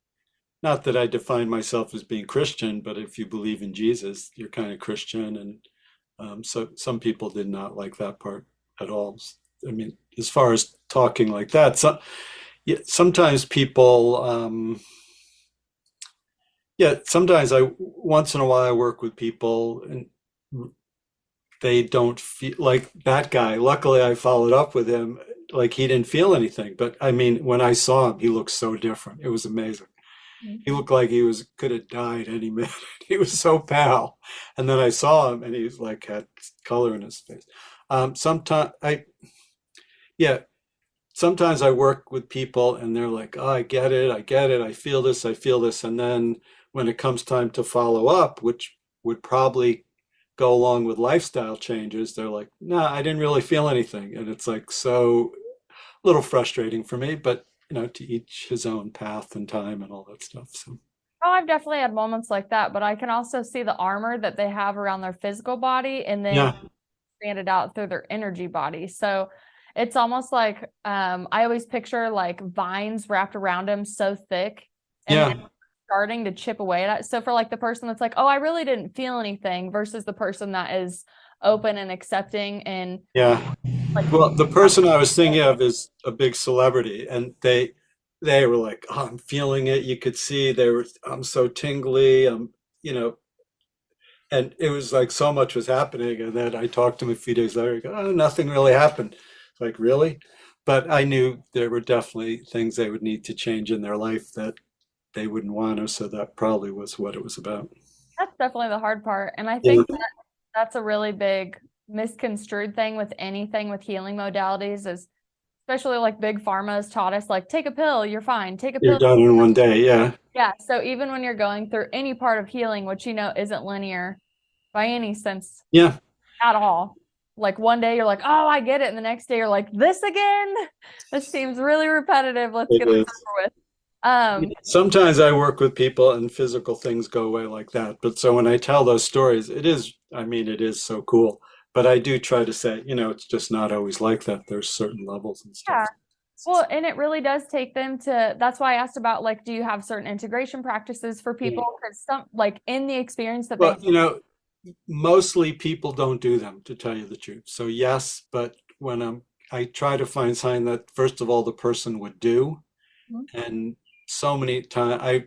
not that I define myself as being Christian, but if you believe in Jesus, you're kind of Christian. And so some people did not like that part at all. I mean, as far as talking like that, yeah, sometimes people, yeah, sometimes once in a while, I work with people and they don't feel like that guy. Luckily, I followed up with him. Like he didn't feel anything. But I mean, when I saw him, he looked so different. It was amazing. He looked like he was could have died any minute. He was so pale. And then I saw him and he was like had color in his face. Sometimes yeah, sometimes I work with people and they're like, oh, I get it, I feel this, I feel this. And then when it comes time to follow up, which would probably go along with lifestyle changes, they're like, no, I didn't really feel anything. And it's like so a little frustrating for me, but to each his own path and time and all that stuff. So Oh, I've definitely had moments like that, but I can also see the armor that they have around their physical body and then yeah, expanded out through their energy body. So it's almost like I always picture like vines wrapped around them so thick and then yeah, starting to chip away at it. So for like the person that's like, oh, I really didn't feel anything versus the person that is open and accepting and yeah. like Well, the person I was thinking of is a big celebrity, and they were like, "Oh, I'm feeling it." You could see I'm so tingly. You know, and it was like so much was happening. And then I talked to him a few days later. He go, "Oh, nothing really happened." It's like, really? But I knew there were definitely things they would need to change in their life that they wouldn't want to. So that probably was what it was about. that's definitely the hard part. And I Yeah, think that's a really big misconstrued thing with anything with healing modalities is especially like big pharma has taught us like take a pill, you're fine. Take a you're pill. done in one day. Yeah, Yeah. So even when you're going through any part of healing, which isn't linear by any sense yeah, at all. Like one day you're like, oh, I get it. And the next day you're like, this again? This seems really repetitive. Let's it get this is. over with. Um, Sometimes I work with people and physical things go away like that. But so when I tell those stories, I mean, it is so cool. But I do try to say, it's just not always like that. There's certain levels and stuff. yeah. Well, and it really does take them to, that's why I asked about like, do you have certain integration practices for people? Yeah. Because some, like in the experience that they Well, mostly people don't do them, to tell you the truth. So yes, but I try to find something that first of all the person would do, have. and so many times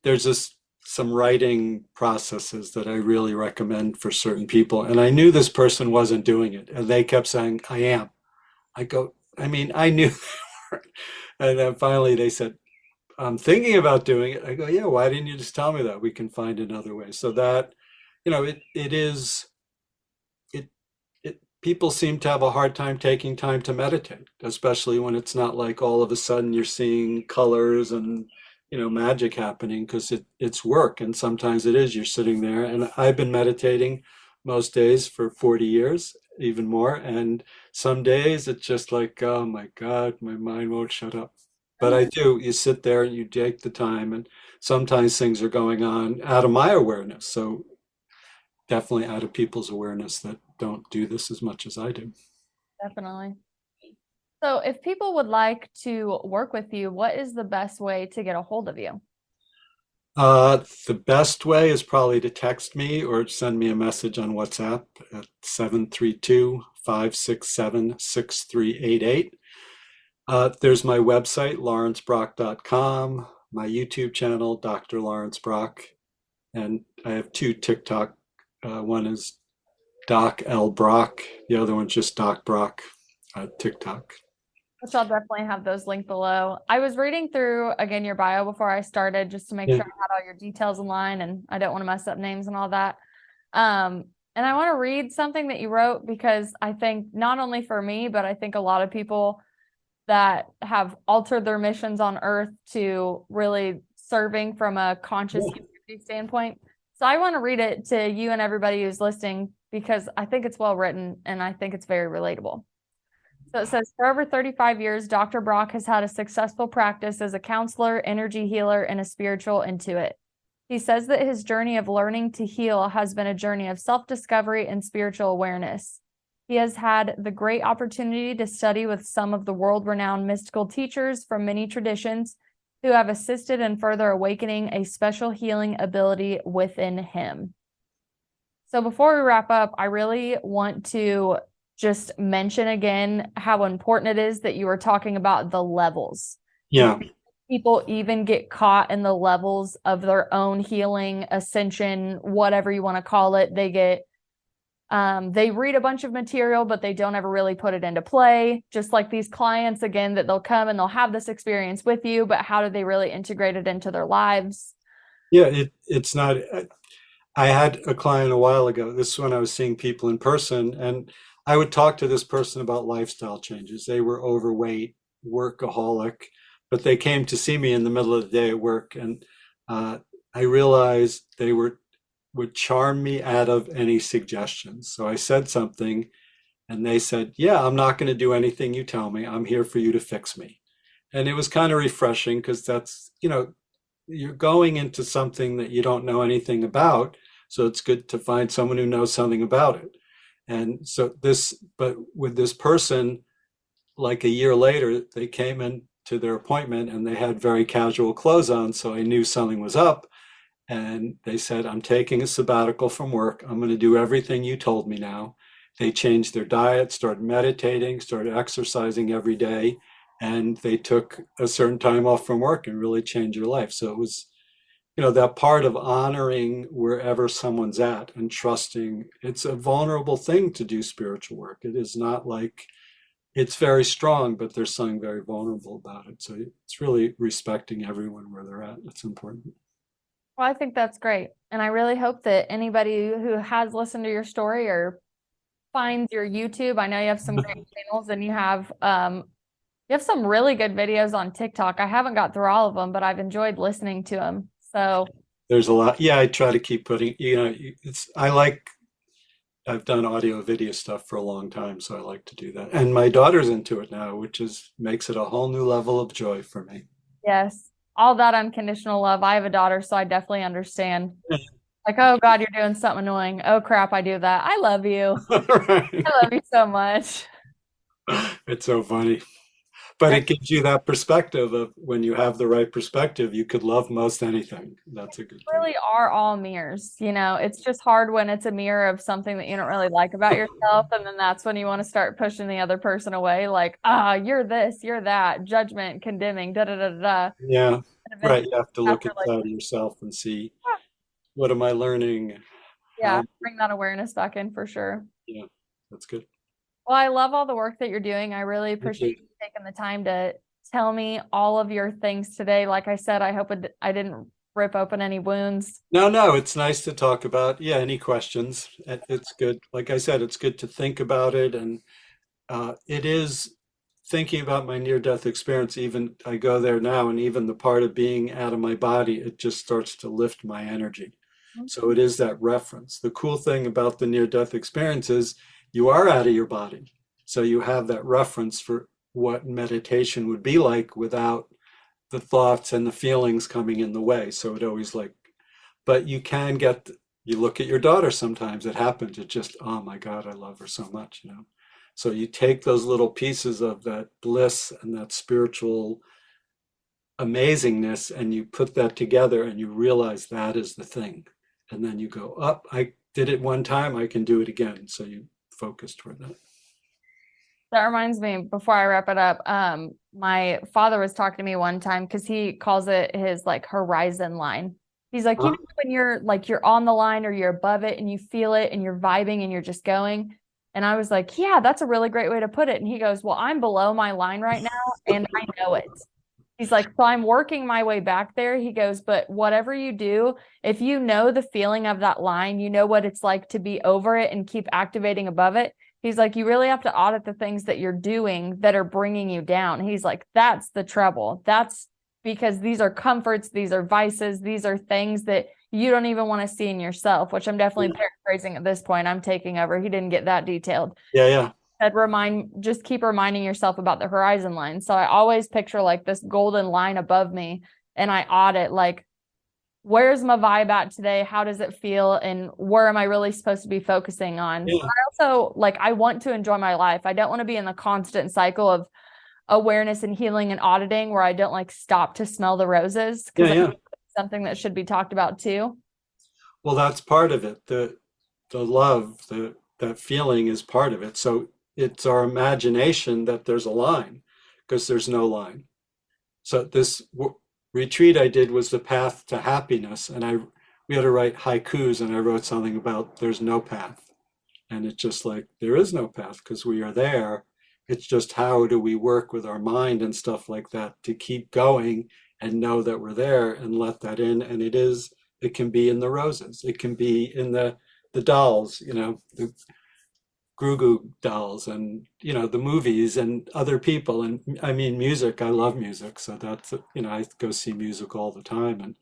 there's this some writing processes that I really recommend for certain people. And I knew this person wasn't doing it. And they kept saying, I am. I go, I mean, I knew. And then finally they said, I'm thinking about doing it. I go, yeah, why didn't you just tell me that? We can find another way. So that, it is, it, people seem to have a hard time taking time to meditate, especially when it's not like all of a sudden you're seeing colors and magic happening because it's work and sometimes it is you're sitting there and I've been meditating most days for 40 years, even more, and some days it's just like, oh my God, my mind won't shut up. But I do, you sit there and you take the time, and sometimes things are going on out of my awareness, so definitely out of people's awareness that don't do this as much as I do. Definitely. So if people would like to work with you, what is the best way to get a hold of you? The best way is probably to text me or send me a message on WhatsApp at 732-567-6388. There's my website, laurencebrock.com, my YouTube channel, Dr. Laurence Brock, and I have two TikTok. One is Doc L. Brock, the other one's just Doc Brock, TikTok. Which I'll definitely have those linked below. I was reading through again your bio before I started just to make Yeah. sure I had all your details in line and I don't want to mess up names and all that. And I want to read something that you wrote because I think not only for me, but I think a lot of people that have altered their missions on Earth to really serving from a conscious Yeah. humanity standpoint. So I want to read it to you and everybody who's listening because I think it's well written and I think it's very relatable. So it says for over 35 years, Dr. Brock has had a successful practice as a counselor, energy healer, and a spiritual intuit. He says that his journey of learning to heal has been a journey of self-discovery and spiritual awareness. He has had the great opportunity to study with some of the world-renowned mystical teachers from many traditions who have assisted in further awakening a special healing ability within him. So before we wrap up, I really want to just mention again how important it is that you were talking about the levels. Yeah. People even get caught in the levels of their own healing, ascension, whatever you want to call it. They read a bunch of material, but they don't ever really put it into play. Just like these clients, again, that they'll come and they'll have this experience with you, but how do they really integrate it into their lives? Yeah, it's not. I had a client a while ago. This is when I was seeing people in person, and I would talk to this person about lifestyle changes. They were overweight, workaholic, but they came to see me in the middle of the day at work, and uh, I realized they would charm me out of any suggestions. So I said something, and they said, "Yeah, I'm not going to do anything you tell me. I'm here for you to fix me." And it was kind of refreshing because that's, you're going into something that you don't know anything about. So it's good to find someone who knows something about it. And so but with this person, like a year later, they came in to their appointment and they had very casual clothes on. So I knew something was up. And they said, I'm taking a sabbatical from work. I'm going to do everything you told me now. They changed their diet, started meditating, started exercising every day, and they took a certain time off from work and really changed their life. So it was, that part of honoring wherever someone's at and trusting. It's a vulnerable thing to do spiritual work. It is not like it's very strong, but there's something very vulnerable about it. So it's really respecting everyone where they're at. It's important. Well, I think that's great. And I really hope that anybody who has listened to your story or finds your YouTube, I know you have some great channels and you have some really good videos on TikTok. I haven't got through all of them, but I've enjoyed listening to them. So There's a lot. Yeah, I try to keep putting, I've done audio video stuff for a long time, so I like to do that. And my daughter's into it now, which makes it a whole new level of joy for me. yes, all that unconditional love. I have a daughter, so I definitely understand. Like, oh God, you're doing something annoying. Oh crap, I do that. I love you. Right. I love you so much. It's so funny. But it gives you that perspective of when you have the right perspective, you could love most anything. That's a good thing. Really are all mirrors. It's just hard when it's a mirror of something that you don't really like about yourself. And then that's when you want to start pushing the other person away, like, you're this, you're that, judgment, condemning, da da da da. Yeah, And right. eventually You have to look after like, inside of yourself and see, "Ah," what am I learning? yeah, How, bring that awareness back in for sure. yeah, that's good. Well, I love all the work that you're doing. I really Thank appreciate you. you taking the time to tell me all of your things today. Like I said, I hope I didn't rip open any wounds. No, no, it's nice to talk about. Yeah, any questions? It's good. Like I said, it's good to think about it. And it is thinking about my near-death experience. Even I go there now, and even the part of being out of my body, it just starts to lift my energy. So it is that reference. The cool thing about the near-death experience is you are out of your body. So you have that reference for what meditation would be like without the thoughts and the feelings coming in the way. So it always but you can you look at your daughter sometimes, it happens. It just, oh my God, I love her so much. So you take those little pieces of that bliss and that spiritual amazingness and you put that together and you realize that is the thing. And then you go, up, I did it one time, I can do it again. So you focus toward that. That reminds me, before I wrap it up, my father was talking to me one time because he calls it his like horizon line. He's like, Huh? when you're on the line or you're above it and you feel it and you're vibing and you're just going. And I was like, yeah, that's a really great way to put it. And he goes, well, I'm below my line right now and I know it. He's like, so I'm working my way back there. He goes, but whatever you do, if you know the feeling of that line, you know what it's like to be over it and keep activating above it. He's like, you really have to audit the things that you're doing that are bringing you down. He's like, that's the trouble. That's because these are comforts, these are vices, these are things that you don't even want to see in yourself, which I'm definitely Yeah, paraphrasing at this point. I'm taking over. He didn't get that detailed. yeah, yeah. just keep reminding yourself about the horizon line. So I always picture like this golden line above me, and I audit like, where's my vibe at today? How does it feel? And where am I really supposed to be focusing on? Yeah. I also like, I want to enjoy my life. I don't want to be in the constant cycle of awareness and healing and auditing where I don't like stop to smell the roses, Yeah. because I Yeah. think it's something that should be talked about too. Well, that's part of it. The love, that feeling is part of it. So it's our imagination that there's a line, because there's no line. So this retreat I did was the path to happiness, and we had to write haikus, and I wrote something about there's no path, and it's just like there is no path because we are there. It's just how do we work with our mind and stuff like that to keep going and know that we're there and let that in. And it can be in the roses, it can be in the dolls, the Goo Goo dolls, and the movies and other people. And I mean music, I love music, so that's I go see music all the time. And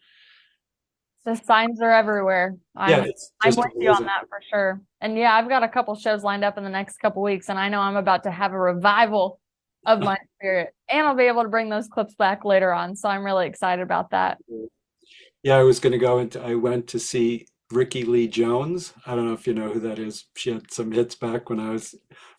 The signs are everywhere. yeah, I'm it's I'm just with you on amazing. that for sure. And yeah, I've got a couple shows lined up in the next couple weeks, and I know I'm about to have a revival of my spirit. And I'll be able to bring those clips back later on. So I'm really excited about that. Yeah, I went to see Ricky Lee Jones. I don't know if you know who that is. She had some hits back when I was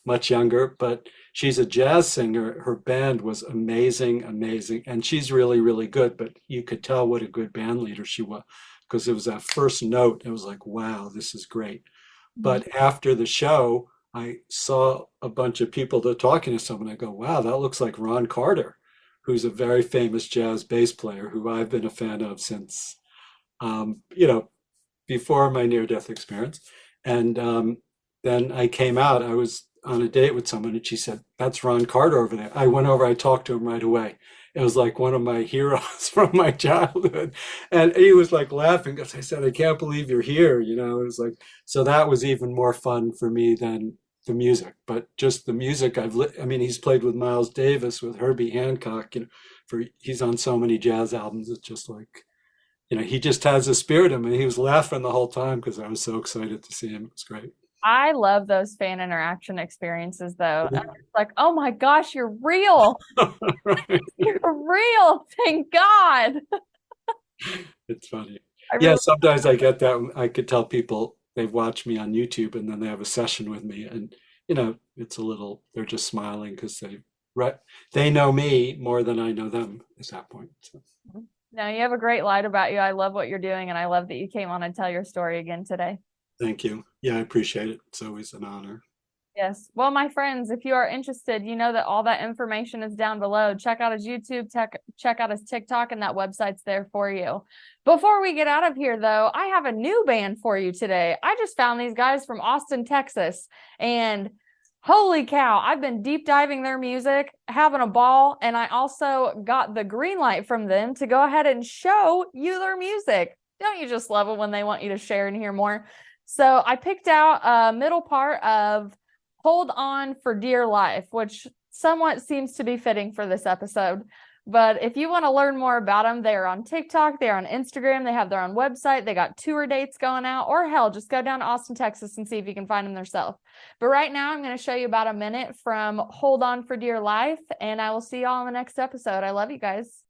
much younger, but she's a jazz singer. Her band was amazing, amazing, and she's really, really good. But you could tell what a good band leader she was, because it was that first note. It was like, wow, this is great. Mhm. But after the show, I saw a bunch of people that talking to someone. I go, wow, that looks like Ron Carter, who's a very famous jazz bass player who I've been a fan of since, um, you know, before my near-death experience. And then I came out, I was on a date with someone, and she said, that's Ron Carter over there. I went over, I talked to him right away. It was like one of my heroes from my childhood. And he was like laughing because I said, I can't believe you're here. It was like, so that was even more fun for me than the music. But just the music, I mean, he's played with Miles Davis, with Herbie Hancock, he's on so many jazz albums. It's just like, he just has a spirit in him, and he was laughing the whole time because I was so excited to see him. It was great. I love those fan interaction experiences though. I'm just like, oh my gosh, you're real. Right. You're real. Thank God. It's funny. I Yeah, really sometimes I get that. I could tell people they've watched me on YouTube and then they have a session with me, and it's a little. They're just smiling because right, they know me more than I know them at that point. So, No, you have a great light about you. I love what you're doing, and I love that you came on and tell your story again today. thank you. Yeah, I appreciate it. It's always an honor. Yes. Well, my friends, if you are interested, you know that all that information is down below. Check out his YouTube, check out his TikTok, and that website's there for you. Before we get out of here, though, I have a new band for you today. I just found these guys from Austin, Texas, and holy cow, I've been deep diving their music, having a ball, and I also got the green light from them to go ahead and show you their music. Don't you just love it when they want you to share and hear more? So I picked out a middle part of Hold On for Dear Life, which somewhat seems to be fitting for this episode. But if you want to learn more about them, they are on TikTok, they're on Instagram, they have their own website, they got tour dates going out, or hell, just go down to Austin, Texas and see if you can find them yourself. But right now, I'm going to show you about a minute from Hold On for Dear Life, and I will see y'all in the next episode. I love you guys.